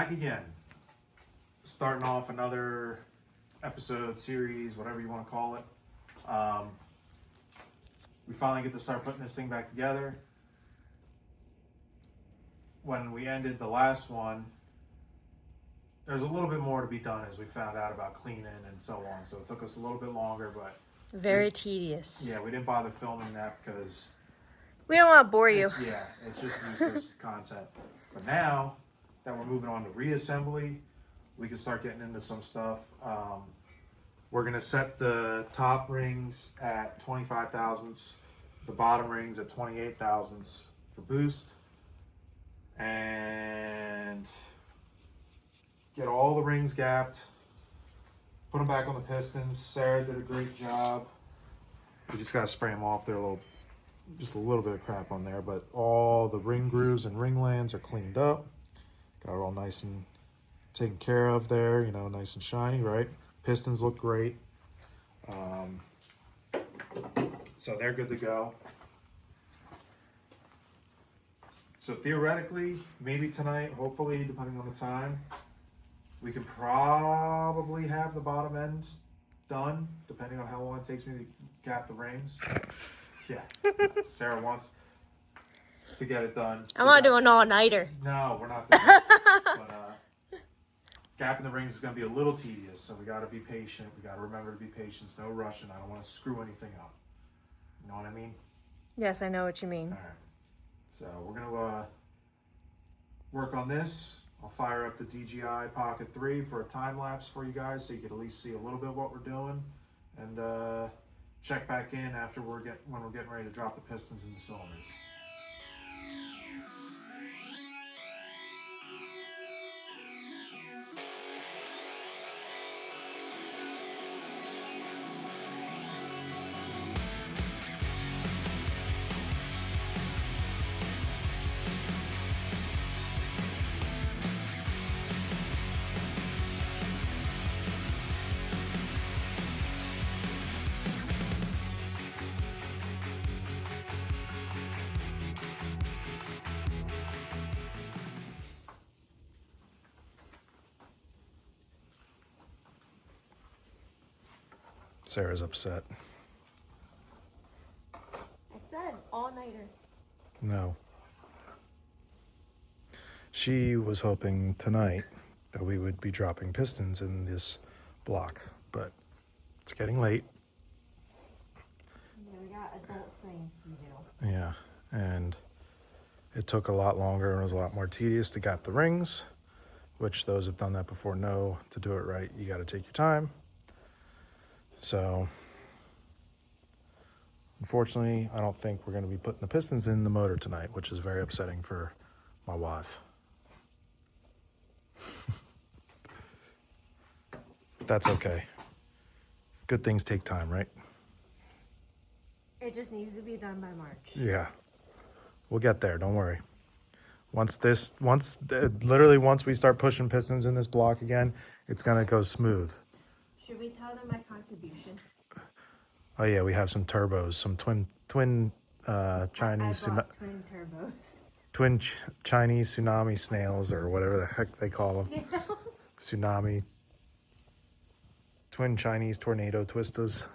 back again. Starting off another episode, series, whatever you want to call it. We finally get to start putting this thing back together. When we ended the last one, there's a little bit more to be done as we found out about cleaning and so on. So it took us a little bit longer, but... Very tedious. Yeah, we didn't bother filming that because... We don't want to bore you. Yeah, it's just useless content. But now that we're moving on to reassembly, we can start getting into some stuff. We're going to set the top rings at 25 thousandths, the bottom rings at 28 thousandths for boost, and get all the rings gapped, put them back on the pistons. Sarah did a great job. We just got to spray them off. They're just a little bit of crap on there, but all the ring grooves and ring lands are cleaned up. Got it all nice and taken care of there, you know, nice and shiny, right? Pistons look great. So they're good to go. So theoretically, maybe tonight, hopefully, depending on the time, we can probably have the bottom end done, depending on how long it takes me to gap the rings. Yeah, Sarah wants to get it done. I want to do an all-nighter. No, we're not doing that. But gapping the rings is going to be a little tedious, so we got to be patient. We got to remember to be patient. No rushing. I don't want to screw anything up. You know what I mean? Yes, I know what you mean. All right. So we're going to work on this. I'll fire up the DJI Pocket 3 for a time lapse for you guys, so you can at least see a little bit what we're doing, and check back in after when we're getting ready to drop the pistons and the cylinders. Sarah's upset. I said all-nighter. No. She was hoping tonight that we would be dropping pistons in this block, but it's getting late. Yeah, we got adult things to do. Yeah, and it took a lot longer and was a lot more tedious to gap the rings, which those who've done that before know to do it right, you got to take your time. So, unfortunately, I don't think we're going to be putting the pistons in the motor tonight, which is very upsetting for my wife. But that's okay. Good things take time, right? It just needs to be done by March. Yeah. We'll get there, don't worry. Once we start pushing pistons in this block again, it's going to go smooth. Should we tell them my contribution? Oh yeah, we have some turbos, some twin Chinese twin turbos. Chinese tsunami snails, or whatever the heck they call them. Tsunami. Twin Chinese tornado twistas.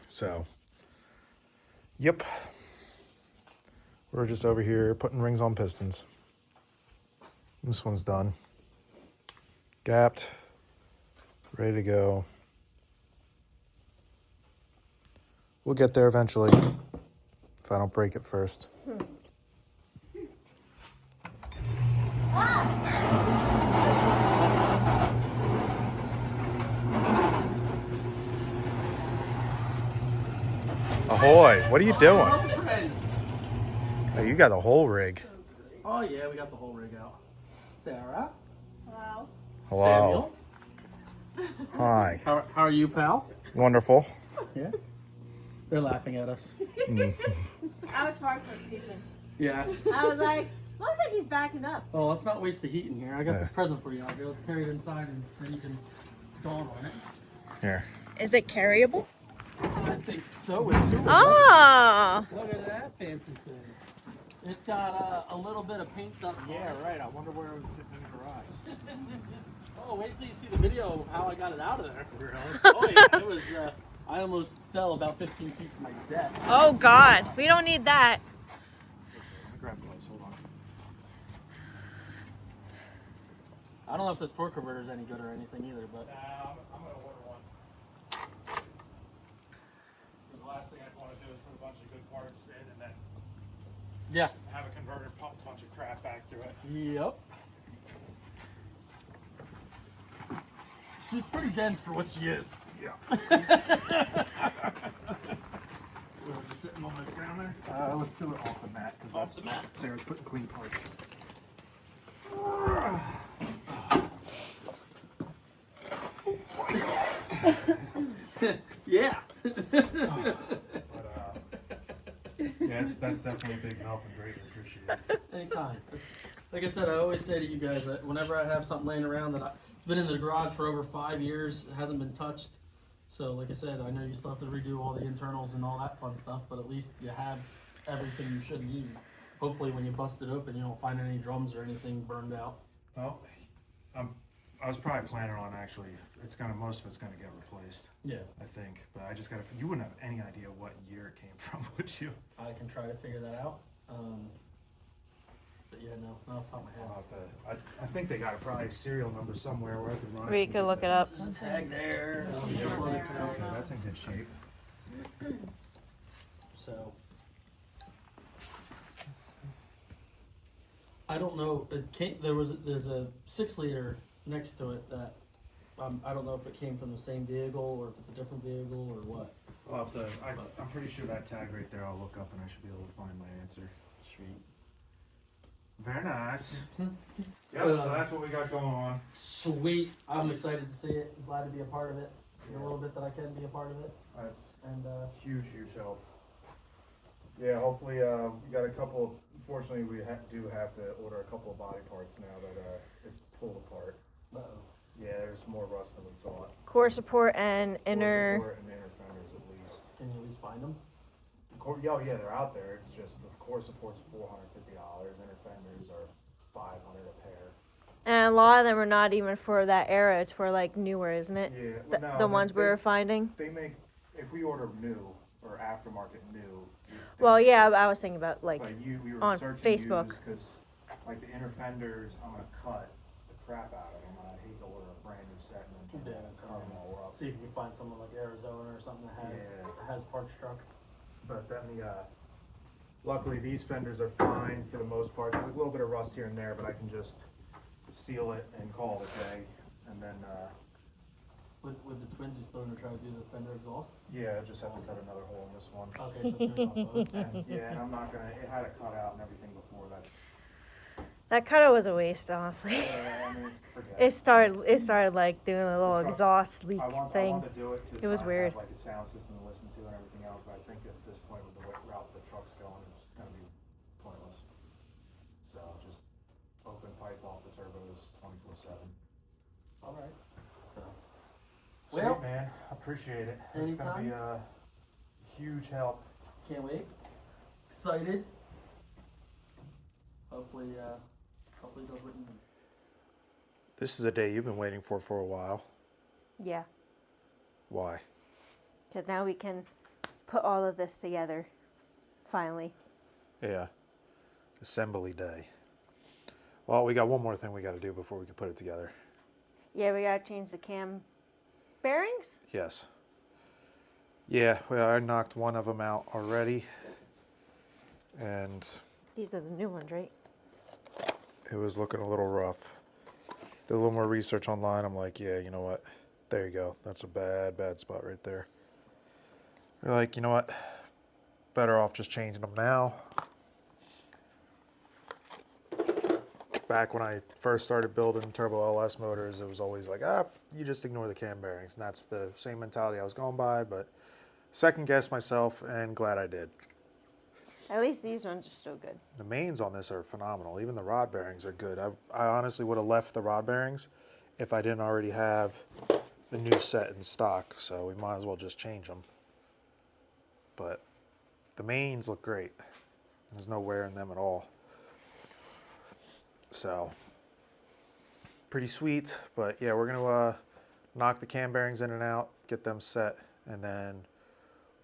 So, yep. We're just over here putting rings on pistons. This one's done. Gapped. Ready to go. We'll get there eventually, if I don't break it first. Ahoy, what are you doing? Oh, you got the whole rig. Oh yeah, we got the whole rig out. Sarah. Hello. Hello. Samuel. Hi. How are you, pal? Wonderful. Yeah. They're laughing at us. I was far from peeping. Yeah. I was like, looks like he's backing up. Well, let's not waste the heat in here. I got this present for you out here. Let's carry it inside and then you can dawn on it. Here. Is it carryable? I think so. It's Oh. Look at that fancy thing. It's got a little bit of paint dust on Yeah, it. right. I wonder where it was sitting in the garage. Oh, wait till you see the video of how I got it out of there. Really? Oh yeah, it was. I almost fell about 15 feet to my death. Oh God, we don't need that. Okay, let me grab gloves. Hold on. I don't know if this torque converter is any good or anything either, but I'm gonna order one. Because the last thing I'd want to do is put a bunch of good parts in and then yeah. have a converter pump a bunch of crap back through it. Yep. She's pretty dense for what she is. Yeah. We're just sitting on the ground there. Let's do it off the mat. Off the mat. Sarah's putting clean parts. Yeah. Yeah, that's definitely a big help and greatly appreciated. Anytime. It's, like I said, I always say to you guys that whenever I have something laying around it's been in the garage for over 5 years, it hasn't been touched. So like I said, I know you still have to redo all the internals and all that fun stuff, but at least you have everything you should need. Hopefully when you bust it open, you don't find any drums or anything burned out. Well, I was probably planning on actually, most of it's gonna get replaced. Yeah. I think, but I just you wouldn't have any idea what year it came from, would you? I can try to figure that out. But yeah, no, not off the top of my head. I'll have to, I think they got probably a serial number somewhere where I can run it. We could look it up. Tag there. Okay, that's in good shape. So I don't know. It came, there's a 6-liter next to it that I don't know if it came from the same vehicle or if it's a different vehicle or what. I'll have to, I'm pretty sure that tag right there I'll look up and I should be able to find my answer. Sweet. Very nice. Yeah, so that's what we got going on. Sweet. I'm excited to see it. I'm glad to be a part of it. A little bit that I can be a part of it. That's And huge help. Yeah, hopefully we got a couple. Fortunately, we do have to order a couple of body parts now that it's pulled apart. uh-oh. Yeah, there's more rust than we thought. Core support and inner. Core support and inner fenders at least. Can you at least find them? Yeah, they're out there. It's just the core support's $450. Inner fenders are $500 a pair. And a lot of them are not even for that era. It's for like newer, isn't it? Yeah, The, well, no, the ones we were finding. They make, if we order new or aftermarket new. Well, yeah, I was thinking about like we were on searching Facebook. because like the inner fenders, I'm gonna cut the crap out of them. I'd hate to order a brand new set and then turn around and cut them all up. See if you can find someone like Arizona or something that has parts truck. But then luckily these fenders are fine for the most part. There's a little bit of rust here and there, but I can just seal it and call it a day. And then With the twins, you still gonna try to do the fender exhaust? yeah, I just have to cut another hole in this one. Okay, so it's gonna both. And I'm not gonna. It had a cutout and everything before. That cutout was a waste, honestly. I mean, forget It started like doing a little The truck's- exhaust leak I want thing. to do it to It was try weird. and have like a sound system to listen to and everything else, but I think at this point with the route the truck's going, it's gonna be pointless. So just open pipe off the turbos 24/7. All right. So. Sweet, Well, man, appreciate it. It's gonna be a huge help. Can't wait. Excited. Hopefully it does what you need. This is a day you've been waiting for a while. Yeah, Why? because now we can put all of this together, finally. Yeah. Assembly day. Well, we got one more thing we got to do before we can put it together. Yeah, we gotta change the cam bearings. Yes. Yeah, well, I knocked one of them out already. And These are the new ones, right? it was looking a little rough. Did a little more research online. I'm like, yeah, you know what? There you go. That's a bad spot right there. They're like, you know what? Better off just changing them now. Back when I first started building turbo LS motors, it was always like, you just ignore the cam bearings. And that's the same mentality I was going by, but second guessed myself and glad I did. At least these ones are still good. The mains on this are phenomenal. Even the rod bearings are good. I honestly would have left the rod bearings if I didn't already have the new set in stock, so we might as well just change them. But the mains look great. There's no wear in them at all. So, pretty sweet. But yeah, we're gonna knock the cam bearings in and out, get them set, and then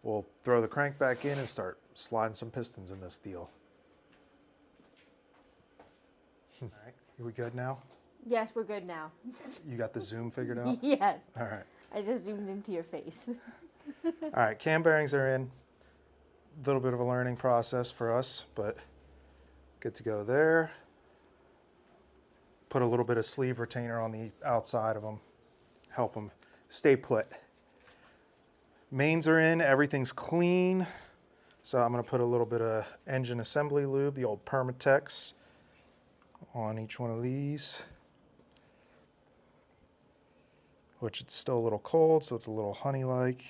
we'll throw the crank back in and start sliding some pistons in this deal. All right, are we good now? Yes, we're good now. You got the zoom figured out? Yes. All right. I just zoomed into your face. All right, cam bearings are in. A little bit of a learning process for us, but good to go there. Put a little bit of sleeve retainer on the outside of them, help them stay put. Mains are in, everything's clean. So I'm gonna put a little bit of engine assembly lube, the old Permatex, on each one of these. Which it's still a little cold, so it's a little honey-like.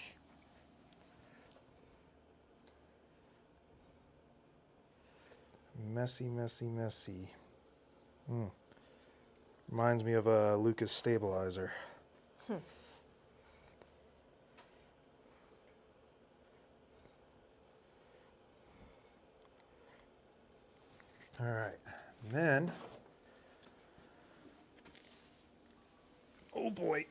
Messy, messy, messy. Reminds me of a Lucas stabilizer. All right, and then, oh boy.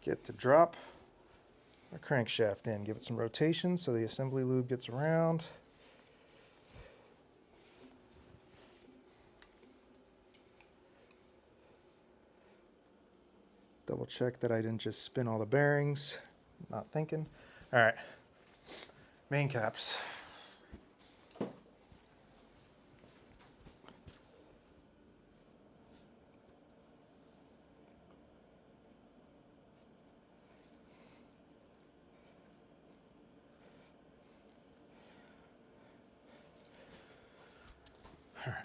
Get to drop our crankshaft in, give it some rotation so the assembly lube gets around. Double check that I didn't just spin all the bearings, not thinking. All right, main caps. All right.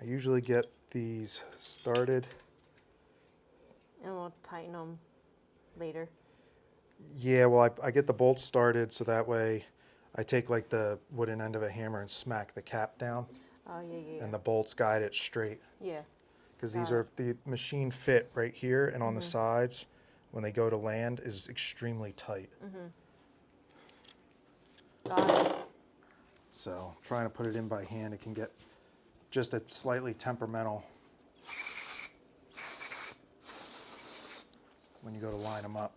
I usually get these started. And we'll tighten them later. Yeah, well, I get the bolts started so that way I take like the wooden end of a hammer and smack the cap down, Oh, yeah, yeah. and the bolts guide it straight. Yeah. Because these Got are the machine fit right here, and on the Mhm. sides, when they go to land, is extremely tight. Got it. So trying to put it in by hand, it can get just a slightly temperamental when you go to line them up.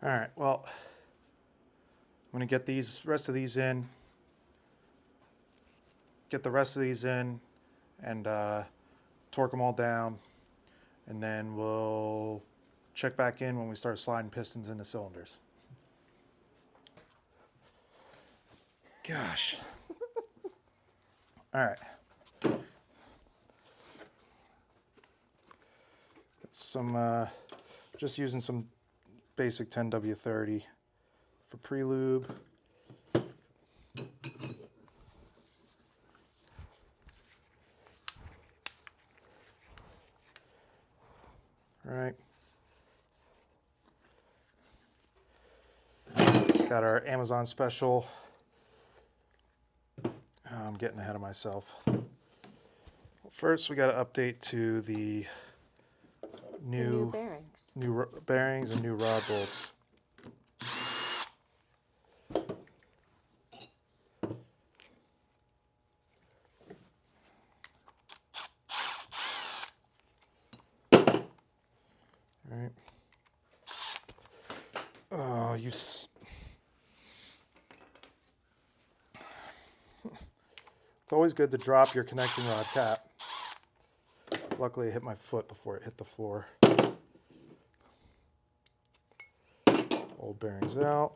All right, well, I'm gonna get these rest of these in, get the rest of these in, and torque them all down, and then we'll check back in when we start sliding pistons into cylinders. Gosh. All right. It's some, just using some basic 10W30 for pre-lube. All right. Got our Amazon special. I'm getting ahead of myself. First, we got to update to the The new bearings. new bearings and new rod bolts. All right. Oh, it's always good to drop your connecting rod cap. Luckily, I hit my foot before it hit the floor. Old bearings out.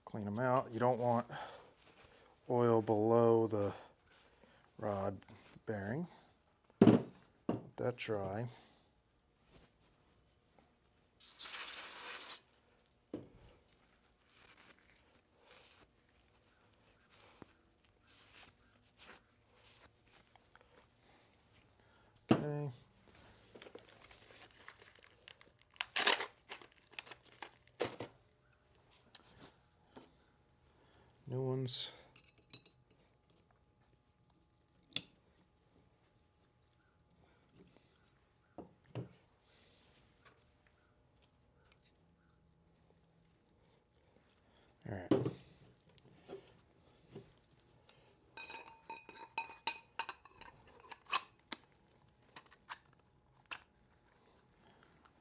Clean them out. You don't want oil below the rod bearing. All that dry. Okay. New ones. All right.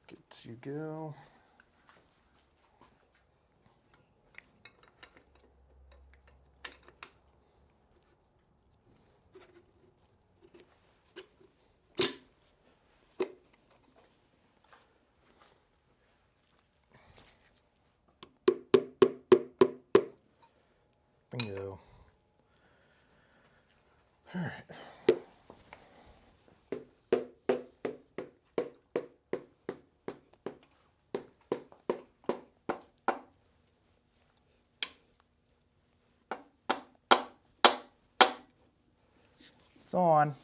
Good to go. Bingo. All right. It's on.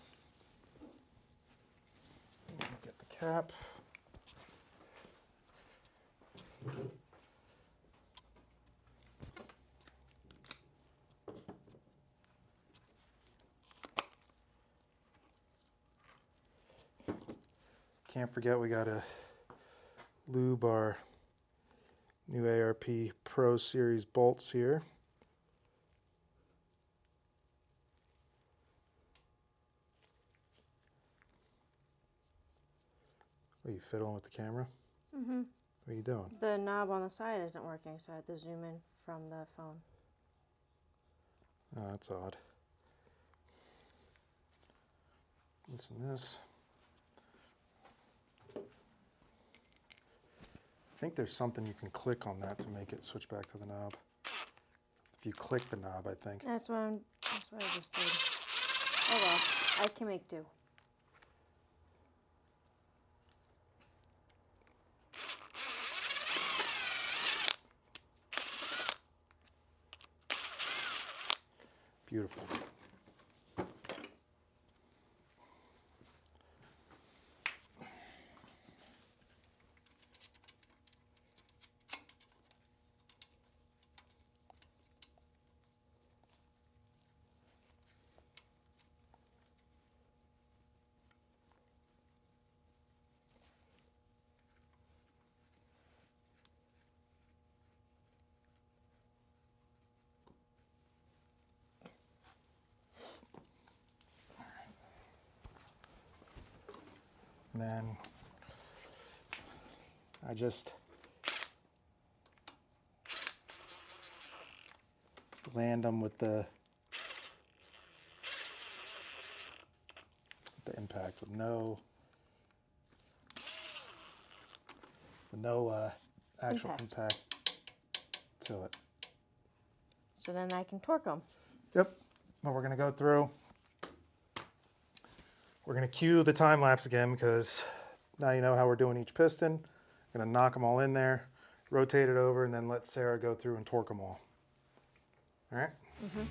Get the cap. Can't forget we gotta lube our new ARP Pro Series bolts here. Are you fiddling with the camera? Mm-hmm. What are you doing? The knob on the side isn't working, so I had to zoom in from the phone. Oh, that's odd. Loosen this. I think there's something you can click on that to make it switch back to the knob. If you click the knob, I think. That's what I just did. Oh well, I can make do. Beautiful. And then I just land them with the impact with no actual impact to it. So then I can torque them. Yep. Well, we're going to go through. We're going to cue the time lapse again because now you know how we're doing each piston. Going to knock them all in there, rotate it over, and then let Sarah go through and torque them all. All right? Mm-hmm.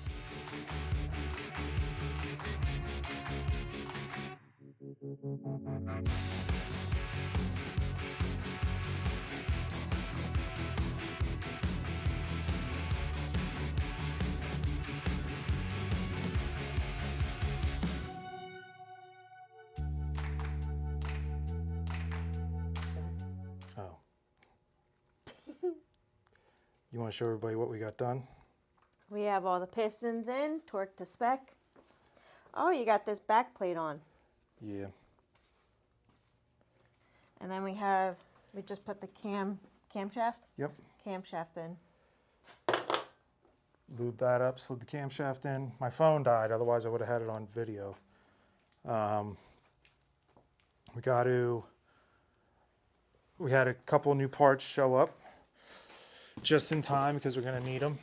Oh. You want to show everybody what we got done? We have all the pistons in, torqued to spec. Oh, you got this back plate on. Yeah. And then we just put the camshaft? Yep. Camshaft in. Lube that up, slid the camshaft in. My phone died, otherwise I would have had it on video. We had a couple new parts show up just in time because we're going to need them.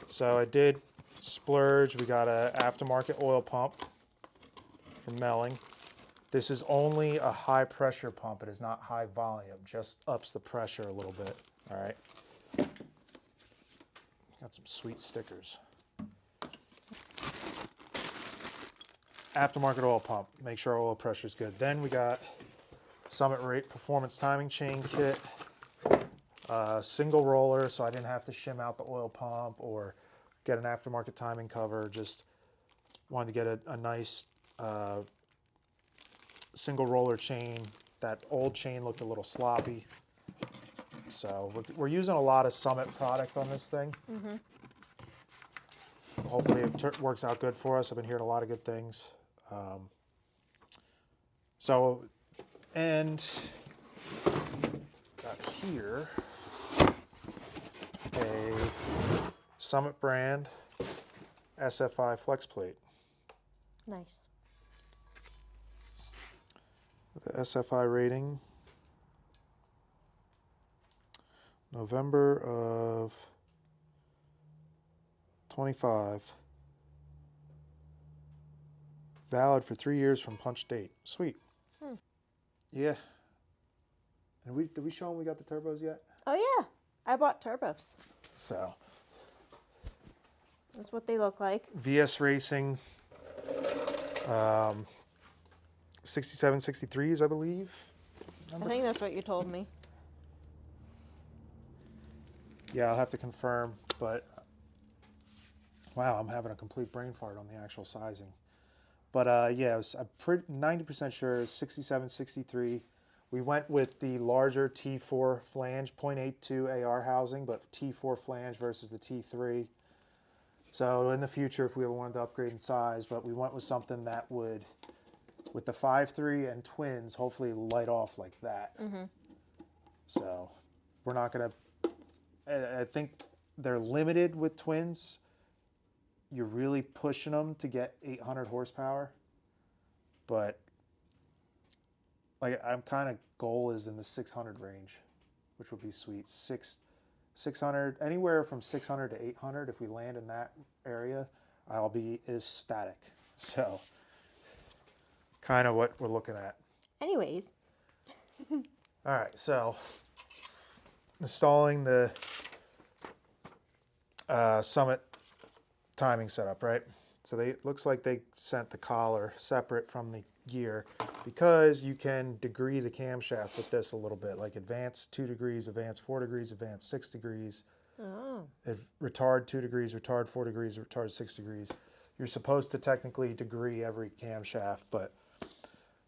So I did splurge. We got an aftermarket oil pump from Melling. This is only a high pressure pump. It is not high volume, just ups the pressure a little bit. All right. Got some sweet stickers. Aftermarket oil pump. Make sure our oil pressure is good. Then we got Summit Rate Performance Timing Chain Kit. Single roller, so I didn't have to shim out the oil pump or get an aftermarket timing cover. Just wanted to get a nice single roller chain. That old chain looked a little sloppy. So we're using a lot of Summit product on this thing. Hopefully it works out good for us. I've been hearing a lot of good things. And got here a Summit brand SFI flex plate. Nice. With the SFI rating, November of 25. Valid for 3 years from punch date. Sweet. Yeah. And did we show them we got the turbos yet? Oh yeah, I bought turbos. So That's what they look like. VS Racing 67, 63s, I believe. I think that's what you told me. Yeah, I'll have to confirm, but wow, I'm having a complete brain fart on the actual sizing. But yeah, I'm 90% sure it's 67, 63. We went with the larger T4 flange, 0.82 AR housing, but T4 flange versus the T3. So in the future, if we ever wanted to upgrade in size, but we went with something that would, with the 5.3 and twins, hopefully light off like that. So we're not going to, I think they're limited with twins. You're really pushing them to get 800 horsepower. But like I'm kind of goal is in the 600 range, which would be sweet. 600, anywhere from 600 to 800. If we land in that area, I'll be ecstatic. So kind of what we're looking at. Anyways. All right, so installing the Summit timing setup, right? So it looks like they sent the collar separate from the gear because you can degree the camshaft with this a little bit, like advance 2 degrees, advance 4 degrees, advance 6 degrees, retard 2 degrees, retard 4 degrees, retard 6 degrees. You're supposed to technically degree every camshaft, but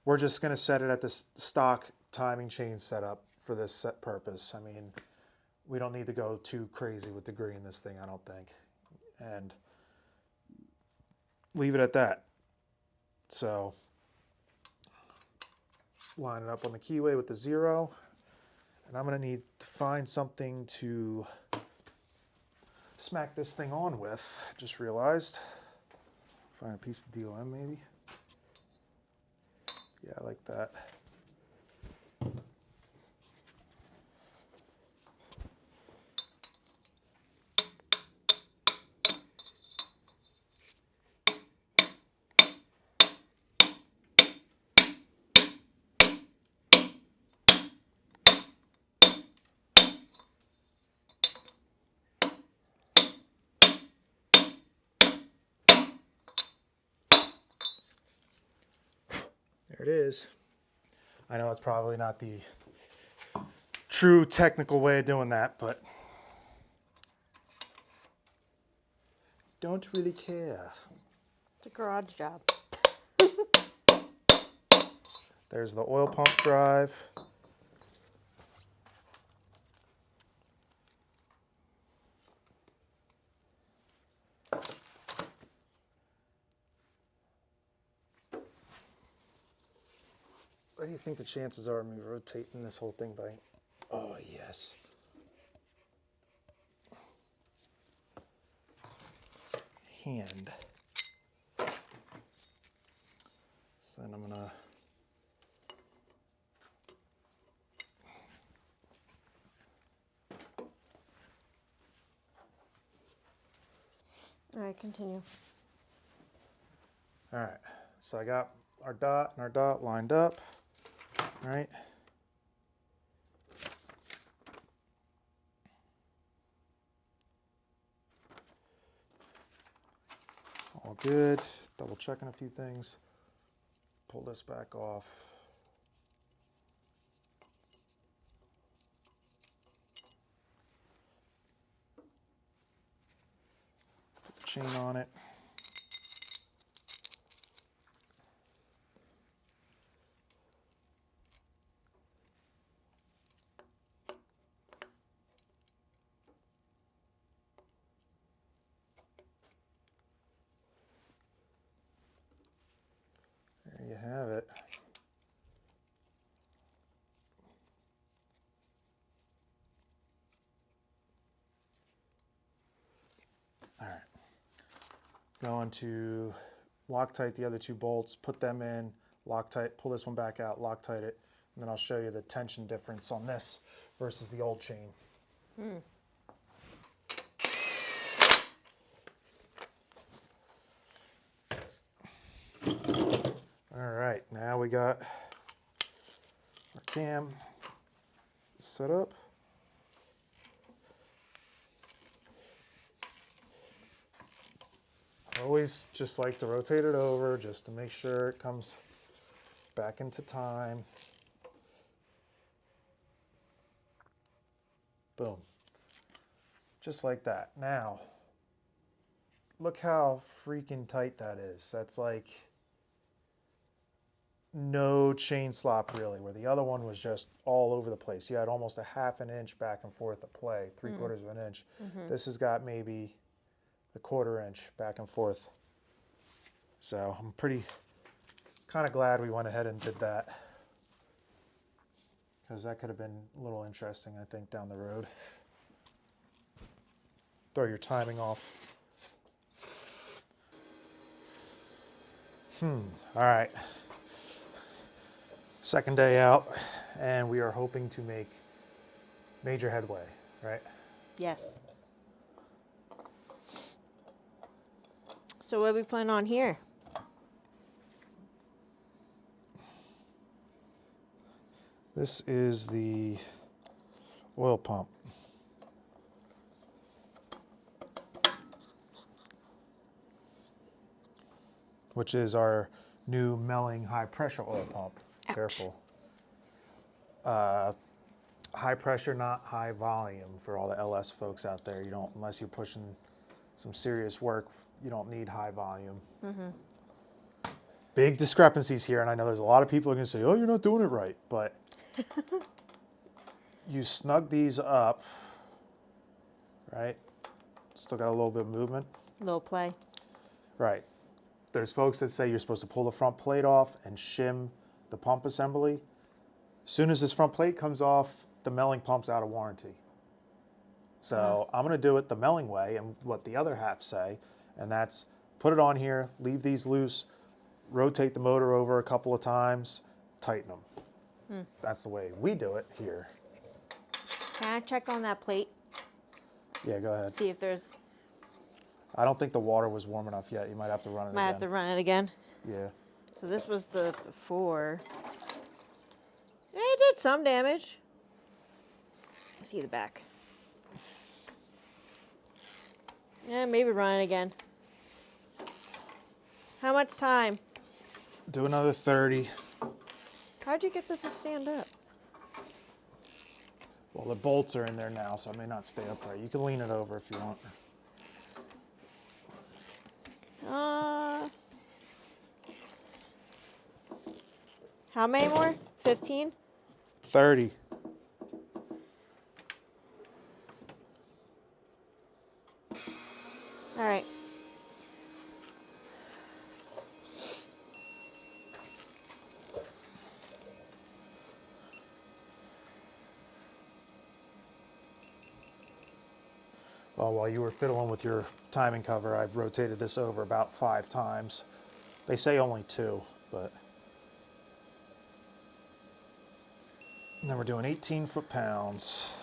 we're just going to set it at the stock timing chain setup for this set purpose. I mean, we don't need to go too crazy with degreeing this thing, I don't think. And leave it at that. So line it up on the keyway with the 0. And I'm going to need to find something to smack this thing on with. Just realized. Find a piece of DOM maybe. Yeah, I like that. There it is. I know it's probably not the true technical way of doing that, but don't really care. It's a garage job. There's the oil pump drive. What do you think the chances are of me rotating this whole thing by? Oh, yes. Hand. So then I'm going to All right, continue. all right, so I got our dot and our dot lined up, right? All good. Double checking a few things. Pull this back off. Put the chain on it. There you have it. All right. Going to Loctite the other two bolts, put them in, Loctite, pull this one back out, Loctite it, and then I'll show you the tension difference on this versus the old chain. All right, now we got our cam set up. Always just like to rotate it over just to make sure it comes back into time. Boom. Just like that. Now, look how freaking tight that is. That's like no chain slop really, where the other one was just all over the place. You had almost a half an inch back and forth of play, 3/4 of an inch. This has got maybe a 1/4 inch back and forth. So I'm pretty kind of glad we went ahead and did that, because that could have been a little interesting, I think, down the road. Throw your timing off. All right. Second day out, and we are hoping to make major headway, right? Yes. So what are we putting on here? This is the oil pump. Which is our new Melling high pressure oil pump. Ouch. Careful. High pressure, not high volume for all the LS folks out there. You don't, unless you're pushing some serious work, you don't need high volume. Big discrepancies here, and I know there's a lot of people who are going to say, oh, you're not doing it right, but you snug these up, right? Still got a little bit of movement. Little play. Right. There's folks that say you're supposed to pull the front plate off and shim the pump assembly. As soon as this front plate comes off, the Melling pump's out of warranty. So I'm going to do it the Melling way and what the other half say, and that's put it on here, leave these loose, rotate the motor over a couple of times, tighten them. That's the way we do it here. Can I check on that plate? Yeah, go ahead. See if there's... I don't think the water was warm enough yet. You might have to run it Might again. have to run it again. Yeah. So this was the 4. It did some damage. I see the back. Yeah, maybe run it again. How much time? Do another 30. How'd you get this to stand up? Well, the bolts are in there now, so it may not stay upright. You can lean it over if you want. How many more? 15? 30. All right. Well, while you were fiddling with your timing cover, I've rotated this over about 5 times. They say only 2, but... And then we're doing 18 foot-pounds.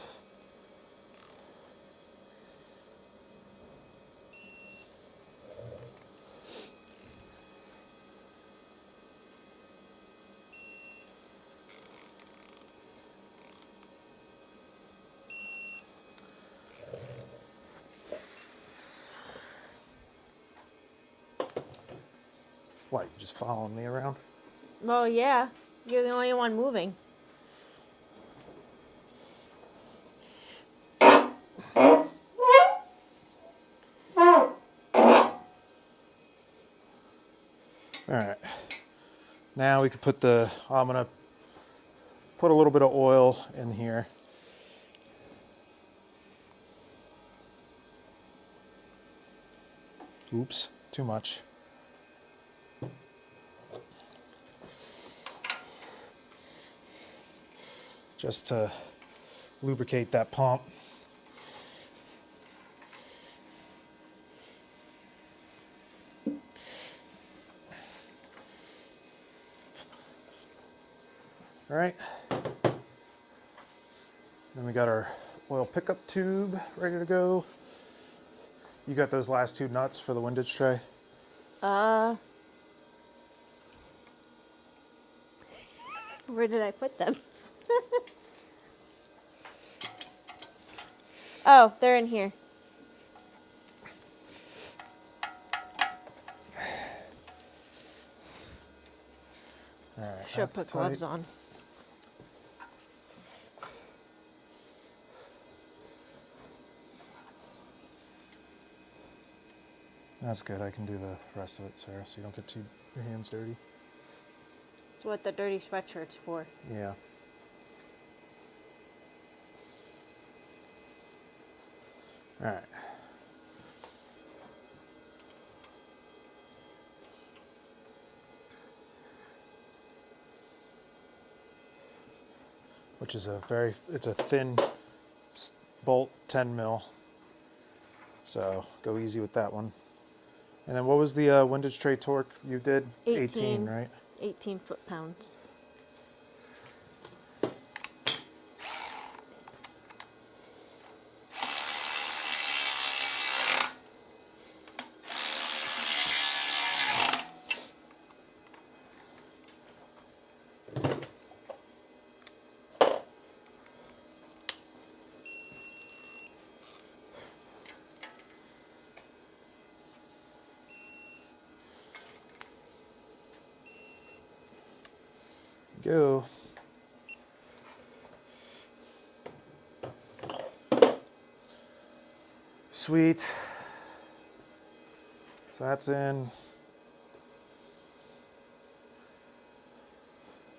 What, you just following me around? Well, yeah. You're the only one moving. Alright. Now we could put I'm going to put a little bit of oil in here. Oops, too much. Just to lubricate that pump. All right. Then we got our oil pickup tube ready to go. You got those last two nuts for the windage tray? Where did I put them? Oh, they're in here. All right. Should have put gloves on. That's good. I can do the rest of it, Sarah, so you don't get your hands dirty. That's what the dirty sweatshirt's for. Yeah. All right. Which is it's a thin bolt, 10 mil. So go easy with that one. And then what was the windage tray torque you did? 18, right? 18 foot-pounds. Go. Sweet. So that's in.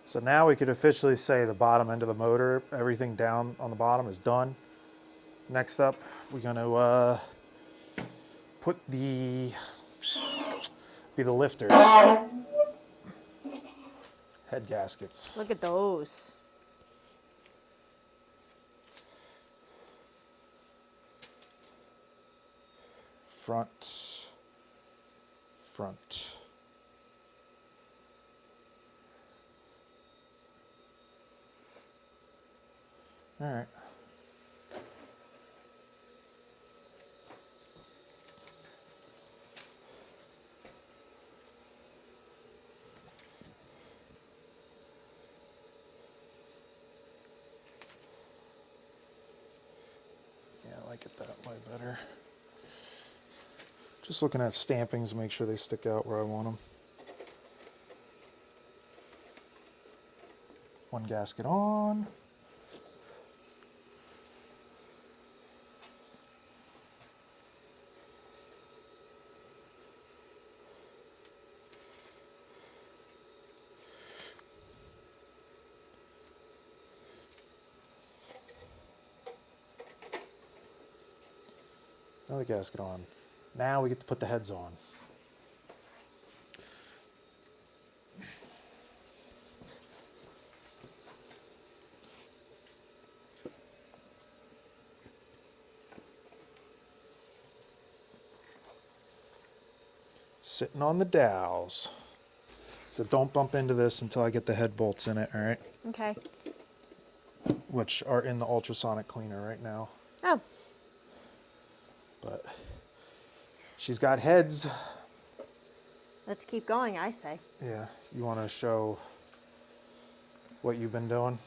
So now we could officially say the bottom end of the motor, everything down on the bottom is done. Next up, we're going to put the lifters. Head gaskets. Look at those. Front. All right. Yeah, I like it that way better. Just looking at stampings, make sure they stick out where I want them. One gasket on. Another gasket on. Now we get to put the heads on. Sitting on the dowels. So don't bump into this until I get the head bolts in it, all right? Okay. Which are in the ultrasonic cleaner right now. Oh. But she's got heads. Let's keep going, I say. Yeah, you want to show what you've been doing?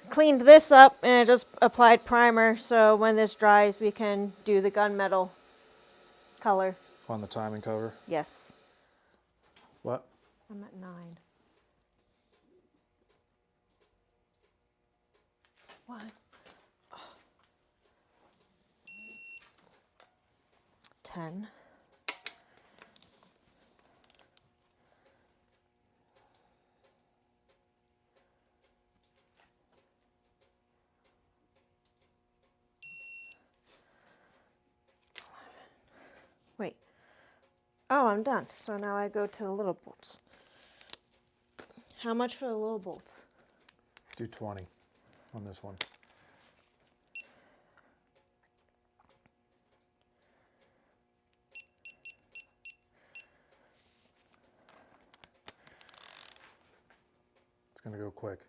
Cleaned this up and I just applied primer so when this dries we can do the gunmetal color. On the timing cover? Yes. I'm at 9. What? 10. Wait. Oh, I'm done. So now I go to the little bolts. How much for the little bolts? Do 20 on this one. It's gonna go quick.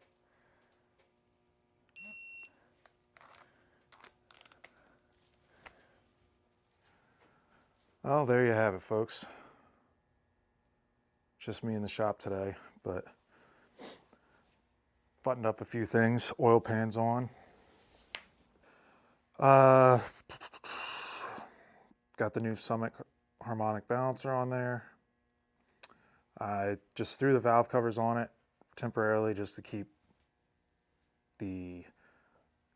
Oh, there you have it, folks. Just me in the shop today, but buttoned up a few things. Oil pans on. Got the new Summit harmonic balancer on there. I just threw the valve covers on it temporarily just to keep the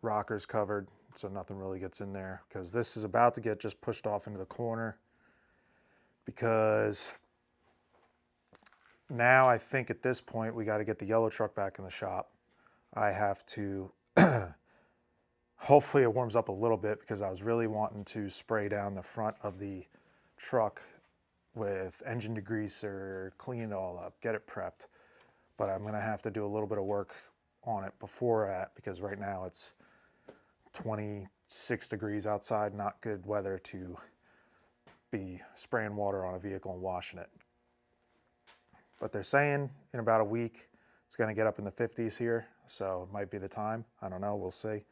rockers covered so nothing really gets in there, because this is about to get just pushed off into the corner, because now I think at this point we got to get the yellow truck back in the shop. I have to hopefully it warms up a little bit, because I was really wanting to spray down the front of the truck with engine degreaser, clean it all up, get it prepped. But I'm gonna have to do a little bit of work on it before that, because right now it's 26 degrees outside, not good weather to be spraying water on a vehicle and washing it. But they're saying in about a week it's gonna get up in the 50s here, so it might be the time. I don't know, we'll see.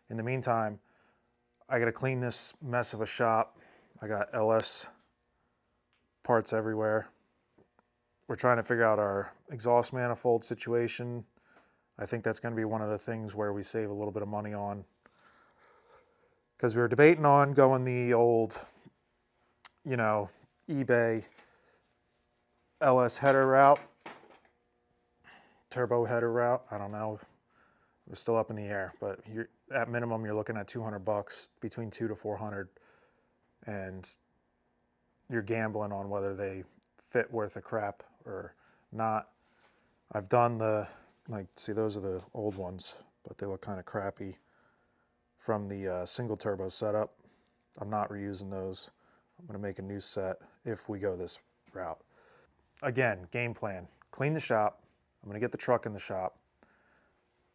In the meantime, I gotta clean this mess of a shop. I got LS parts everywhere. We're trying to figure out our exhaust manifold situation. I think that's gonna be one of the things where we save a little bit of money on, because we were debating on going the old, you know, eBay LS header route, turbo header route. I don't know. We're still up in the air, but at minimum you're looking at $200, between 200 to 400, and you're gambling on whether they fit worth a crap or not. I've done the, like, see, those are the old ones, but they look kind of crappy from the single turbo setup. I'm not reusing those. I'm gonna make a new set if we go this route. Again, game plan, clean the shop. I'm gonna get the truck in the shop.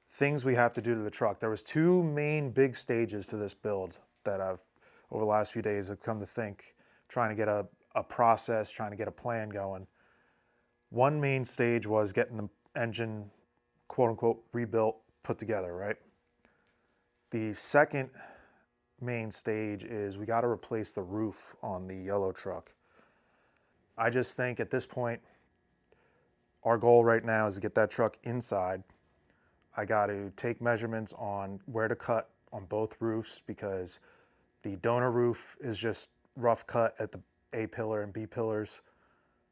Things we have to do to the truck. There was two main big stages to this build that I've, over the last few days, have come to think, trying to get a process, trying to get a plan going. One main stage was getting the engine, quote unquote, rebuilt, put together, right? The second main stage is we got to replace the roof on the yellow truck. I just think at this point, our goal right now is to get that truck inside. I got to take measurements on where to cut on both roofs, because the donor roof is just rough cut at the A pillar and B pillars.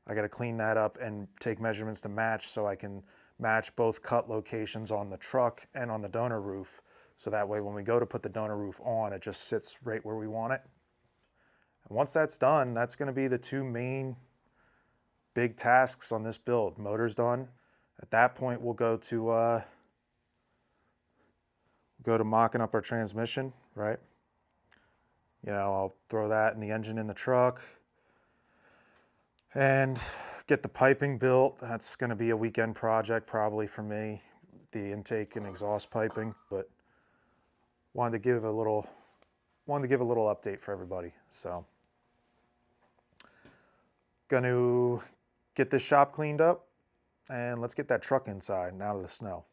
I got to clean that up and take measurements to match, so I can match both cut locations on the truck and on the donor roof. So that way when we go to put the donor roof on, it just sits right where we want it. And once that's done, that's going to be the two main big tasks on this build. Motor's done. At that point, we'll go to mocking up our transmission, right? You know, I'll throw that in the engine in the truck and get the piping built. That's going to be a weekend project probably for me, the intake and exhaust piping, but wanted to give a little update for everybody. So going to get this shop cleaned up, and let's get that truck inside and out of the snow.